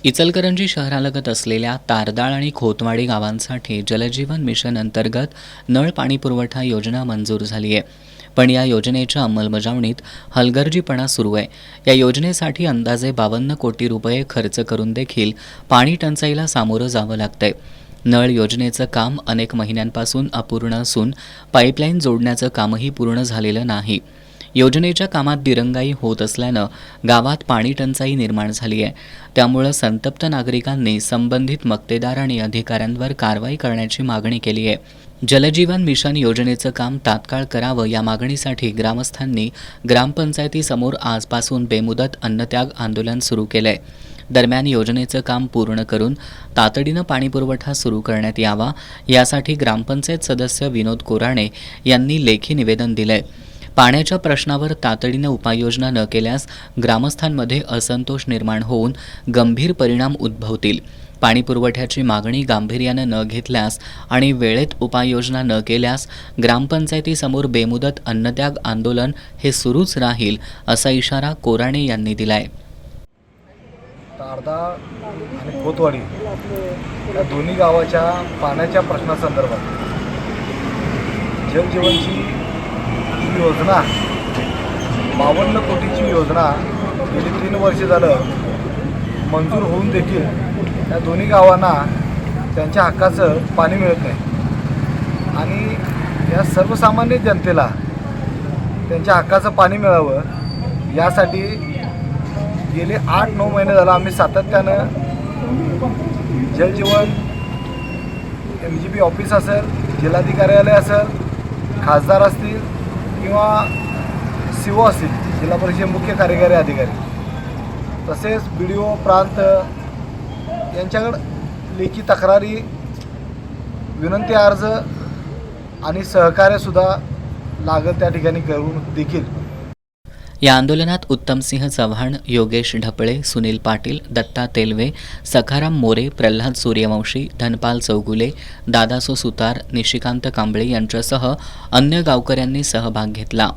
इचलकरंजी शहरालगत असलेल्या तारदाळ आणि खोतवाडी गावांसाठी जलजीवन मिशन अंतर्गत नळ पाणी पुरवठा योजना मंजूर झाली आहे. पण या योजनेच्या अंमलबजावणीत हलगर्जीपणा सुरू आहे. या योजनेसाठी अंदाजे 52 कोटी रुपये खर्च करून देखील पाणी टंचाईला सामोरं जावं लागतंय. नळ योजनेचं काम अनेक महिन्यांपासून अपूर्ण असून पाईपलाईन जोडण्याचं कामही पूर्ण झालेलं नाही. योजनेच्या कामात दिरंगाई होत असल्यानं गावात पाणी टंचाई निर्माण झाली आहे. त्यामुळं संतप्त नागरिकांनी संबंधित मक्तेदार आणि अधिकाऱ्यांवर कारवाई करण्याची मागणी केली आहे. जलजीवन मिशन योजनेचं काम तात्काळ करावं या मागणीसाठी ग्रामस्थांनी ग्रामपंचायतीसमोर आजपासून बेमुदत अन्नत्याग आंदोलन सुरू केलंय. दरम्यान योजनेचं काम पूर्ण करून तातडीनं पाणीपुरवठा सुरू करण्यात यावा यासाठी ग्रामपंचायत सदस्य विनोद कोराणे यांनी लेखी निवेदन दिलंय. पाण्याच्या प्रश्नावर तातडीनं उपाययोजना न केल्यास ग्रामस्थांमध्ये असंतोष निर्माण होऊन गंभीर परिणाम उद्भवतील. पाणीपुरवठ्याची मागणी गांभीर्यानं न घेतल्यास आणि वेळेत उपाययोजना न केल्यास ग्रामपंचायतीसमोर बेमुदत अन्नत्याग आंदोलन हे सुरूच राहील असा इशारा कोराणे यांनी दिलाय. तारदाळ आणि खोतवाडी या दोन्ही गावाच्या पाण्याच्या प्रश्नासंदर्भात जलजीवनची योजना 52 कोटीची योजना गेली 3 वर्ष झालं मंजूर होऊन देखील या दोन्ही गावांना त्यांच्या हक्काचं पाणी मिळत नाही आणि या सर्वसामान्य जनतेला त्यांच्या हक्काचं पाणी मिळावं यासाठी गेले 8-9 महिने झालं आम्ही सातत्यानं जलजीवन MGP ऑफिस असेल, जिल्हाधिकार्यालय असेल, खासदार असतील किंवा CO असतील, जिल्हा परिषद मुख्य कार्यकारी अधिकारी, तसेच BDO प्रांत यांच्याकडे लेखी तक्रारी, विनंती अर्ज आणि सहकार्यसुद्धा लागत त्या ठिकाणी करून देखील या आंदोलनात उत्तमसिंह चव्हाण, योगेश ढपळे, सुनील पाटील, दत्ता तेलवे, सखाराम मोरे, प्रल्हाद सूर्यवंशी, धनपाल चौगुले, दादासो सुतार, निशिकांत कांबळे यांच्यासह अन्य गावकऱ्यांनी सहभाग घेतला.